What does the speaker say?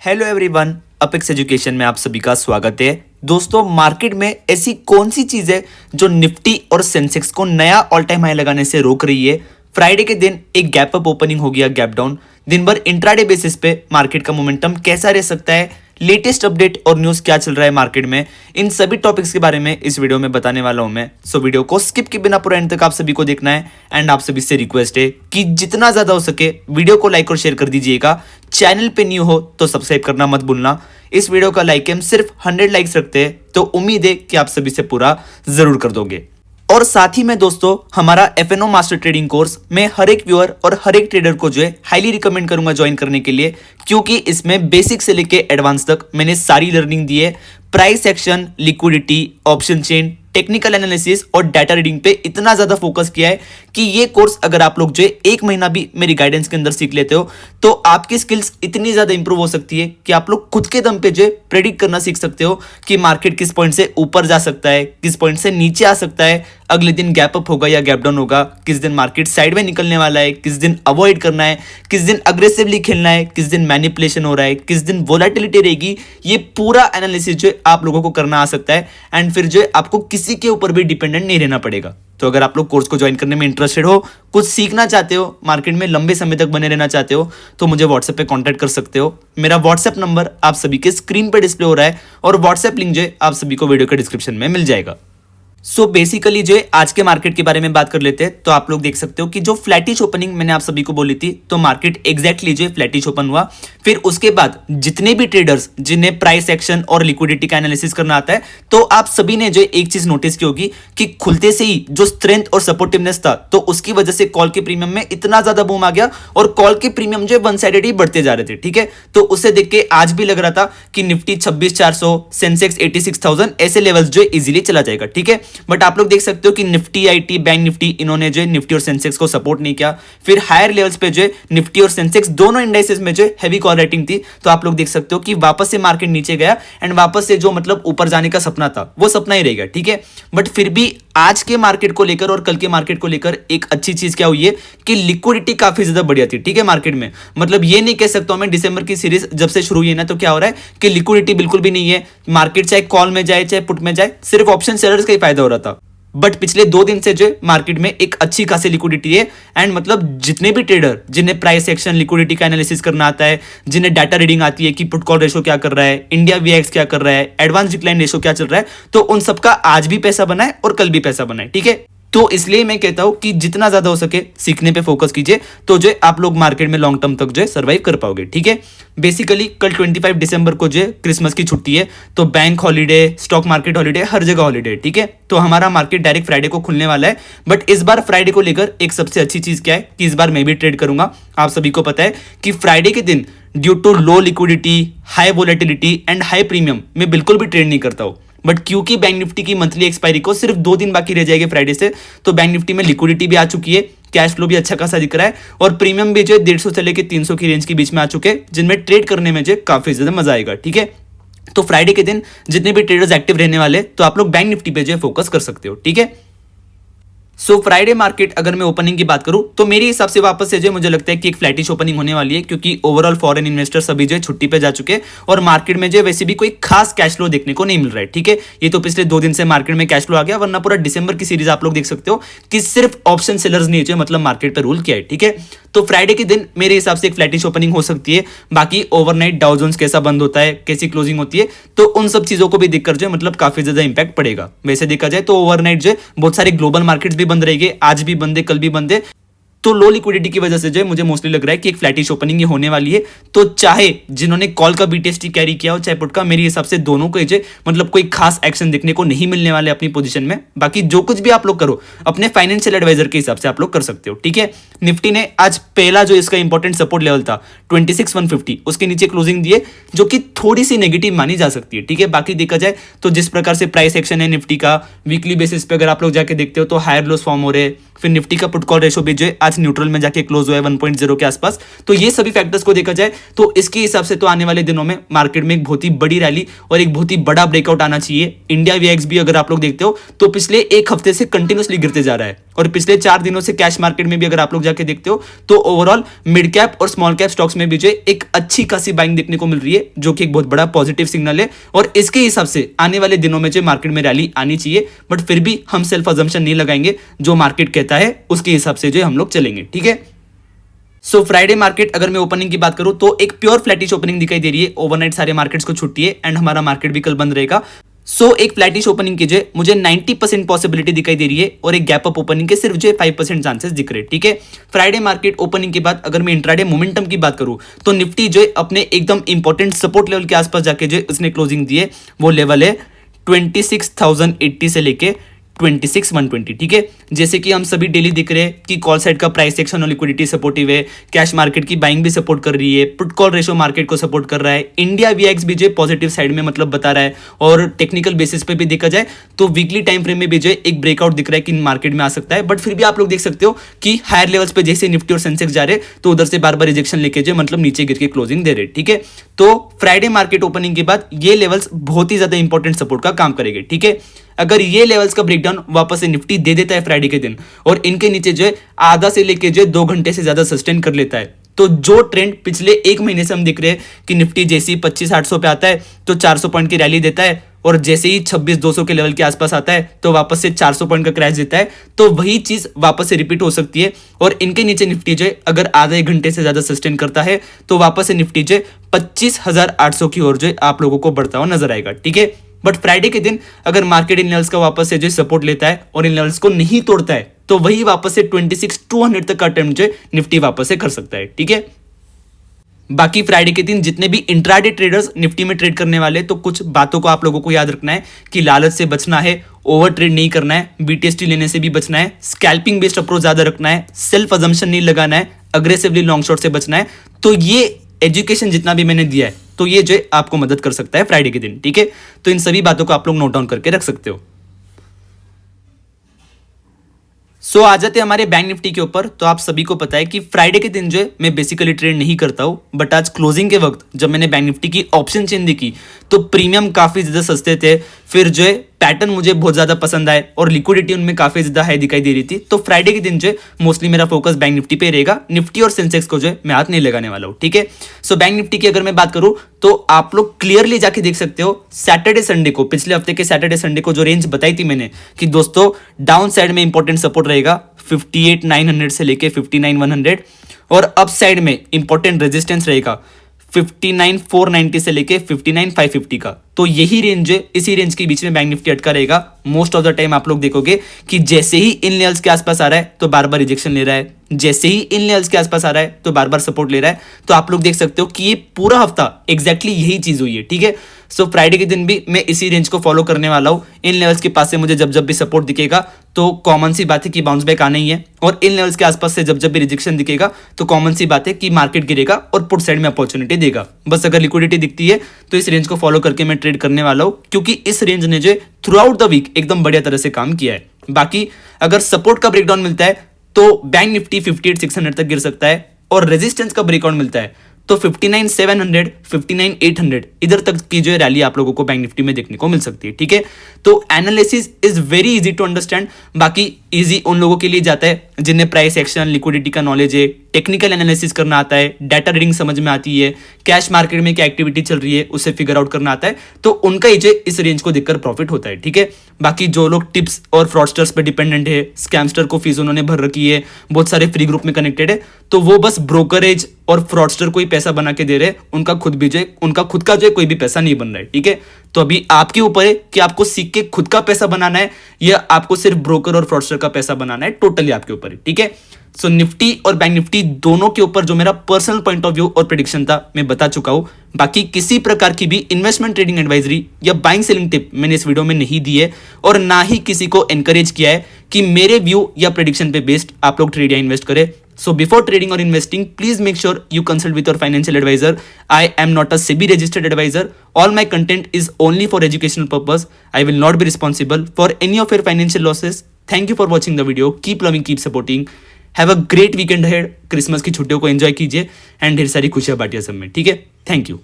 Hello everyone, apex education में आप सभी का स्वागत है। दोस्तों, मार्केट में ऐसी कौन सी चीज है जो निफ्टी और सेंसेक्स को नया ऑल टाइम हाई लगाने से रोक रही है? फ्राइडे के दिन एक गैप अप ओपनिंग हो गया, गैप डाउन। दिन भर इंट्राडे बेसिस पे मार्केट का मोमेंटम कैसा रह सकता है, लेटेस्ट अपडेट और न्यूज क्या चल रहा है मार्केट में, इन सभी टॉपिक्स के बारे में इस वीडियो में बताने वाला हूं मैं। सो वीडियो को स्किप के बिना पूरा एंड तक आप सभी को देखना है। एंड आप सभी से रिक्वेस्ट है कि जितना ज्यादा हो सके वीडियो को लाइक और शेयर कर दीजिएगा। चैनल पे न्यू हो तो सब्सक्राइब करना मत भूलना। इस वीडियो का लाइक हम सिर्फ 100 लाइक्स रखते हैं, तो उम्मीद है कि आप सभी से पूरा जरूर कर दोगे। और साथ ही में दोस्तों, हमारा FNO मास्टर ट्रेडिंग कोर्स में हर एक व्यूअर और हर एक ट्रेडर को जो है हाईली रिकमेंड करूंगा ज्वाइन करने के लिए, क्योंकि इसमें बेसिक से लेके एडवांस तक मैंने सारी लर्निंग दी है। Price action, liquidity, option chain, technical analysis और डाटा रीडिंग पे इतना ज्यादा फोकस किया है कि ये कोर्स अगर आप लोग जो है 1 महीना भी मेरी गाइडेंस के अंदर सीख लेते हो तो आपकी स्किल्स इतनी ज्यादा इंप्रूव हो सकती है कि आप लोग खुद के दम पे जो है प्रेडिक्ट करना सीख सकते हो कि मार्केट किस पॉइंट से ऊपर जा सकता है, किस पॉइंट से नीचे आ सकता है, अगले दिन गैप अप होगा या गैप डाउन होगा, किस दिन मार्केट साइड में निकलने वाला है, किस दिन अवॉइड करना है, किस दिन अग्रेसिवली खेलना है, किस दिन मैनिपुलेशन हो रहा है, किस दिन वोलेटिलिटी रहेगी। ये पूरा एनालिसिस जो है आप लोगों को करना आ सकता है। एंड फिर जो है आपको किसी के ऊपर भी डिपेंडेंट नहीं रहना पड़ेगा। तो अगर आप लोग कोर्स को ज्वाइन करने में इंटरेस्टेड हो, कुछ सीखना चाहते हो, मार्केट में लंबे समय तक बने रहना चाहते हो, तो मुझे व्हाट्सएप पे कांटेक्ट कर सकते हो। मेरा व्हाट्सएप नंबर आप सभी के स्क्रीन पे डिस्प्ले हो रहा है और व्हाट्सएप लिंक जो है आप सभी को वीडियो के डिस्क्रिप्शन में मिल जाएगा। सो बेसिकली जो है आज के मार्केट के बारे में बात कर लेते हैं। तो आप लोग देख सकते हो कि जो फ्लैटिश ओपनिंग मैंने आप सभी को बोली थी, तो मार्केट एग्जैक्टली जो है फ्लैटिश ओपन हुआ। फिर उसके बाद जितने भी ट्रेडर्स जिन्हें प्राइस एक्शन और लिक्विडिटी का एनालिसिस करना आता है, तो आप सभी ने जो एक चीज नोटिस की होगी कि खुलते से ही जो स्ट्रेंथ और सपोर्टिवनेस था, तो उसकी वजह से कॉल के प्रीमियम में इतना ज्यादा बूम आ गया और कॉल के प्रीमियम जो वन साइडेड ही बढ़ते जा रहे थे। ठीक है, तो उसे देख के आज भी लग रहा था कि निफ्टी 26,400, सेंसेक्स 86,000 ऐसे लेवल्स जो इजीली चला जाएगा। ठीक है, बट आप लोग देख सकते हो कि निफ्टी, आईटी, बैंक निफ्टी, इन्होंने जो निफ्टी और सेंसेक्स को सपोर्ट नहीं किया। फिर हायर लेवल्स पे जो निफ्टी और सेंसेक्स दोनों इंडाइसेस में जो हैवी कॉल रेटिंग थी, तो आप लोग देख सकते हो कि वापस से मार्केट नीचे गया एंड वापस से जो मतलब ऊपर जाने का सपना था वो सपना ही रहेगा। ठीक है, बट फिर भी आज के मार्केट को लेकर और कल के मार्केट को लेकर एक अच्छी चीज क्या हुई है कि लिक्विडिटी काफी ज्यादा बढ़िया थी। ठीक है, मार्केट में मतलब ये नहीं कह सकता हूं मैं, दिसंबर की सीरीज जब से शुरू हुई है ना, तो क्या हो रहा है कि लिक्विडिटी बिल्कुल भी नहीं है। मार्केट चाहे कॉल में जाए चाहे पुट में जाए, सिर्फ ऑप्शन सेलर्स का ही फायदा हो रहा था। बट पिछले 2 दिन से जो मार्केट में एक अच्छी खासी लिक्विडिटी है। एंड मतलब जितने भी ट्रेडर जिन्हें प्राइस एक्शन, लिक्विडिटी का एनालिसिस करना आता है, जिन्हें डाटा रीडिंग आती है कि पुट कॉल रेशो क्या कर रहा है, इंडिया वीएक्स क्या कर रहा है, एडवांस डिक्लाइन रेशो क्या चल रहा है, तो उन सबका आज भी पैसा बना है और कल भी पैसा बना है। ठीक है, तो इसलिए मैं कहता हूं कि जितना ज्यादा हो सके सीखने पे फोकस कीजिए, तो जो आप लोग मार्केट में लॉन्ग टर्म तक जो है सर्वाइव कर पाओगे। ठीक है, बेसिकली कल 25 दिसंबर को जो है क्रिसमस की छुट्टी है, तो bank holiday, stock market holiday, हर जगह हॉलीडे। ठीक है, तो हमारा मार्केट डायरेक्ट फ्राइडे को खुलने वाला है। बट इस बार फ्राइडे को लेकर एक सबसे अच्छी चीज क्या है कि इस बार मैं भी ट्रेड करूंगा। आप सभी को पता है कि फ्राइडे के दिन due to low liquidity, high volatility and high premium मैं बिल्कुल भी ट्रेड नहीं करता हूं। बट क्योंकि बैंक निफ्टी की मंथली एक्सपायरी को सिर्फ 2 दिन बाकी रह जाएंगे फ्राइडे से, तो बैंक निफ्टी में लिक्विडिटी भी आ चुकी है, कैश फ्लो भी अच्छा खासा दिख रहा है और प्रीमियम भी जो है 150 से लेकर 300 की रेंज के बीच में आ चुके हैं, जिनमें ट्रेड करने में जो काफी ज्यादा मजा आएगा। ठीक है, तो फ्राइडे के दिन जितने भी ट्रेडर्स एक्टिव रहने वाले, तो आप लोग बैंक निफ्टी पे जो फोकस कर सकते हो। ठीक है, सो फ्राइडे मार्केट अगर मैं ओपनिंग की बात करूं, तो मेरे हिसाब से वापस से जो मुझे लगता है कि एक फ्लैटिश ओपनिंग होने वाली है, क्योंकि ओवरऑल फॉरेन इन्वेस्टर्स अभी जो छुट्टी पे जा चुके हैं और मार्केट में जो वैसे भी कोई खास कैश फ्लो देखने को नहीं मिल रहा है। ठीक है, ये तो पिछले 2 दिन से मार्केट में कैश फ्लो आ गया, वरना पूरा दिसंबर की सीरीज आप लोग देख सकते हो कि सिर्फ ऑप्शन सेलर्स ने जो मतलब मार्केट पर रूल किया है। ठीक है, तो फ्राइडे के दिन मेरे हिसाब से एक फ्लैटिश ओपनिंग हो सकती है। बाकी ओवरनाइट डाउ जोन्स कैसा बंद होता है, कैसी क्लोजिंग होती है, तो उन सब चीजों को भी देखकर जो मतलब काफी ज्यादा इंपैक्ट पड़ेगा। वैसे देखा जाए तो ओवरनाइट जो बहुत सारे ग्लोबल मार्केट्स भी बंद रहेंगे, आज भी बंदे, कल भी बंदे। तो लो लिक्विडिटी की वजह से जो मुझे मोस्टली लग रहा है कि एक फ्लैटिश ओपनिंग ये होने वाली है। तो चाहे जिन्होंने कॉल का बीटीएसटी कैरी किया हो चाहे पुट का, मेरे हिसाब से दोनों को जो मतलब कोई खास एक्शन देखने को नहीं मिलने वाले अपनी पोजीशन में। बाकी जो कुछ भी आप लोग करो अपने फाइनेंशियल एडवाइजर के हिसाब से आप लोग कर सकते हो। ठीक है, निफ्टी ने आज पहला जो इसका इंपॉर्टेंट सपोर्ट लेवल था 26,150, उसके नीचे क्लोजिंग दिए, जो कि थोड़ी सी नेगेटिव मानी जा सकती है। ठीक है, बाकी देखा जाए तो जिस प्रकार से प्राइस एक्शन है निफ्टी का वीकली बेसिस पे अगर आप लोग जाके देखते हो तो हायर लोस फॉर्म हो रहे हैं। फिर निफ्टी का पुट कॉल रेशो भी जो आज न्यूट्रल में जाके क्लोज हुआ है 1.0 के आसपास। तो ये सभी फैक्टर्स को देखा जाए तो इसके हिसाब से तो आने वाले दिनों में मार्केट में एक बहुत ही बड़ी रैली और एक बहुत ही बड़ा ब्रेकआउट आना चाहिए। इंडिया वीएक्स भी अगर आप लोग देखते हो तो पिछले 1 हफ्ते से कंटिन्यूसली गिरते जा रहा है और पिछले 4 दिनों से कैश मार्केट में भी अगर आप लोग जाके देखते हो तो ओवरऑल मिड कैप और स्मॉल कैप स्टॉक्स में भी जो एक अच्छी खासी बाइंग देखने को मिल रही है, जो कि एक बहुत बड़ा पॉजिटिव सिग्नल है। और इसके हिसाब से आने वाले दिनों में जो मार्केट में रैली आनी चाहिए, बट फिर भी हम सेल्फ अजम्पशन नहीं लगाएंगे, जो मार्केट कहता है उसके हिसाब से जो हम लोग चलेंगे, ठीक है। सो फ्राइडे मार्केट अगर मैं ओपनिंग की बात करूं तो एक प्योर फ्लैटिश ओपनिंग दिखाई दे रही है। ओवरनाइट सारे मार्केट्स को छुट्टी है एंड हमारा मार्केट भी कल बंद रहेगा। सो एक फ्लैटिश ओपनिंग की जो मुझे 90% पॉसिबिलिटी दिखाई दे रही है और एक गैप अप ओपनिंग के सिर्फ जो 5% चांसेस दिख रहे हैं, ठीक है। फ्राइडे मार्केट ओपनिंग के बाद अगर मैं इंट्राडे मोमेंटम की बात करूं तो निफ्टी जो अपने एकदम इंपॉर्टेंट सपोर्ट लेवल के आसपास जाके जो उसने क्लोजिंग दी है, वो लेवल है 26,080 से लेके 26,120, ठीक है। जैसे कि हम सभी डेली दिख रहे हैं कि कॉल साइड का प्राइस एक्शन और लिक्विडिटी सपोर्टिव है, कैश मार्केट की बाइंग भी सपोर्ट कर रही है, पुट कॉल रेशो मार्केट को सपोर्ट कर रहा है, इंडिया वीएक्स भी जो पॉजिटिव साइड में मतलब बता रहा है। और टेक्निकल बेसिस पे भी देखा जाए तो वीकली टाइम फ्रेम में भी जो एक ब्रेकआउट दिख रहा है कि मार्केट में आ सकता है। बट फिर भी आप लोग देख सकते हो कि हायर लेवल्स पे जैसे निफ्टी और सेंसेक्स जा रहे तो उधर से बार बार रिजेक्शन लेके जो मतलब नीचे गिर के क्लोजिंग दे रहे, ठीक है। तो फ्राइडे मार्केट ओपनिंग के बाद ये लेवल्स बहुत ही ज्यादा इंपॉर्टेंट सपोर्ट का काम करेंगे, ठीक है। अगर ये लेवल्स का ब्रेकडाउन वापस से निफ्टी दे देता है फ्राइडे के दिन और इनके नीचे जो है आधा से लेके जो 2 घंटे से ज्यादा सस्टेन कर लेता है, तो जो ट्रेंड पिछले 1 महीने से हम दिख रहे हैं कि निफ्टी जैसे ही 25,800 पे आता है तो 400 पॉइंट की रैली देता है और जैसे ही 26,200 के लेवल के आसपास आता है तो वापस से 400 पॉइंट का क्रैश देता है, तो वही चीज वापस से रिपीट हो सकती है। और इनके नीचे निफ्टी जो अगर आधा 1 घंटे से ज्यादा सस्टेन करता है तो वापस से निफ्टी जो 25,800 की ओर जो आप लोगों को बढ़ता हुआ नजर आएगा, ठीक है। बट फ्राइडे के दिन अगर मार्केट इन लेवल्स का वापस से जो सपोर्ट लेता है और इन लेवल्स को नहीं तोड़ता है तो वही वापस से 26,200 तक का अटेम्प्ट जो निफ्टी वापस से कर सकता है, ठीक है। बाकी फ्राइडे के दिन जितने भी इंट्राडे ट्रेडर्स निफ्टी में ट्रेड करने वाले, तो कुछ बातों को आप लोगों को याद रखना है कि लालच से बचना है, ओवर ट्रेड नहीं करना है, बीटीएसटी लेने से भी बचना है, स्कैल्पिंग बेस्ड अप्रोच ज्यादा रखना है, सेल्फ अजम्पशन नहीं लगाना है, अग्रेसिवली लॉन्ग शॉट से बचना है। तो ये एजुकेशन जितना भी मैंने दिया है तो ये जो आपको मदद कर सकता है फ्राइडे के दिन, ठीक है। तो इन सभी बातों को आप लोग नोट डाउन करके रख सकते हो। सो आ जाते हैं हमारे बैंक निफ्टी के ऊपर। तो आप सभी को पता है कि फ्राइडे के दिन जो है मैं बेसिकली ट्रेड नहीं करता हूं, बट आज क्लोजिंग के वक्त जब मैंने बैंक निफ्टी की ऑप्शन चेन देखी तो प्रीमियम काफी ज्यादा सस्ते थे, फिर जो है पैटर्न मुझे बहुत ज्यादा पसंद आए और लिक्विडिटी उनमें काफी ज्यादा हाई दिखाई दे रही थी। तो फ्राइडे के दिन जो है मोस्टली मेरा फोकस बैंक निफ्टी पे रहेगा, निफ्टी और सेंसेक्स को जो है मैं हाथ नहीं लगाने वाला हूं, ठीक है। सो बैंक निफ्टी की अगर मैं बात करूं तो आप लोग क्लियरली जाके देख सकते हो सैटरडे संडे को, पिछले हफ्ते के सैटरडे संडे को जो रेंज बताई थी मैंने कि दोस्तों डाउन साइड में इंपॉर्टेंट सपोर्ट रहेगा 58,900 से लेके 59,100 और अप साइड में इंपॉर्टेंट रेजिस्टेंस रहेगा 59,490 से लेके 59,550 का। तो यही रेंज है, इसी रेंज के बीच में बैंक निफ्टी अटका रहेगा। मोस्ट ऑफ द टाइम आप लोग देखोगे कि जैसे ही इन लेवल्स के आसपास आ रहा है तो बार बार रिजेक्शन ले रहा है, जैसे ही इन लेवल्स के आसपास आ रहा है तो बार बार सपोर्ट ले रहा है। तो आप लोग देख सकते हो कि ये पूरा हफ्ता एग्जैक्टली यही चीज हुई है, ठीक है। सो फ्राइडे के दिन भी मैं इसी रेंज को फॉलो करने वाला हूं। इन लेवल्स के पास से मुझे जब जब भी सपोर्ट दिखेगा तो कॉमन सी बात है कि बाउंस बैक आना ही है, और इन लेवल्स के आसपास से जब जब भी रिजेक्शन दिखेगा तो कॉमन सी बात है कि मार्केट गिरेगा और पुट साइड में अपॉर्चुनिटी देगा। बस अगर लिक्विडिटी दिखती है तो इस रेंज को फॉलो करके मैं ट्रेड करने वाला हूं, क्योंकि इस रेंज ने जो थ्रू आउट द वीक एकदम बढ़िया तरह से काम किया है। बाकी अगर सपोर्ट का ब्रेकडाउन मिलता है तो बैंक निफ्टी 58,600 तक गिर सकता है, और रेजिस्टेंस का ब्रेकआउट मिलता है तो 59,700 59,800 इधर तक की जो रैली आप लोगों को बैंक निफ्टी में देखने को मिल सकती है, ठीक है। तो analysis is very easy to understand. बाकी इजी उन लोगों के लिए जाता है जिन्हें प्राइस एक्शन लिक्विडिटी का नॉलेज है, टेक्निकल एनालिसिस करना आता है, डाटा रीडिंग समझ में आती है, कैश मार्केट में क्या एक्टिविटी चल रही है उसे फिगर आउट करना आता है, तो उनका ही इस रेंज को देखकर प्रॉफिट होता है, ठीक है। बाकी जो लोग टिप्स और फ्रॉडस्टर्स पे डिपेंडेंट है, स्कैमस्टर को फीस उन्होंने भर रखी है, बहुत सारे फ्री ग्रुप में कनेक्टेड है, तो वो बस ब्रोकरेज और फ्रॉडस्टर को ही पैसा बना के दे रहे हैं, उनका खुद का जो है कोई भी पैसा नहीं बन रहा है, ठीक है। तो अभी आपके ऊपर है कि आपको सीख के खुद का पैसा बनाना है या आपको सिर्फ ब्रोकर और फ्रॉडस्टर का पैसा बनाना है, टोटली आपके ऊपर है, ठीक है। सो निफ्टी और बैंक निफ्टी दोनों के ऊपर जो मेरा पर्सनल पॉइंट ऑफ व्यू और प्रेडिक्शन था मैं बता चुका हूं। बाकी किसी प्रकार की भी इन्वेस्टमेंट ट्रेडिंग एडवाइजरी या बाइंग सेलिंग टिप मैंने इस वीडियो में नहीं दी है, और ना ही किसी को एनकरेज किया है कि मेरे व्यू या प्रेडिक्शन पे बेस्ड आप लोग ट्रेड या इन्वेस्ट करें। So before trading or investing, please make sure you consult with your financial advisor. I am not a SEBI registered advisor. All my content is only for educational purpose. I will not be responsible for any of your financial losses. Thank you for watching the video. Keep loving, keep supporting. Have a great weekend ahead. Christmas की छुट्टियों को enjoy कीजिए and ढेर सारी खुशियां बांटिए सब में, ठीक है। Thank you.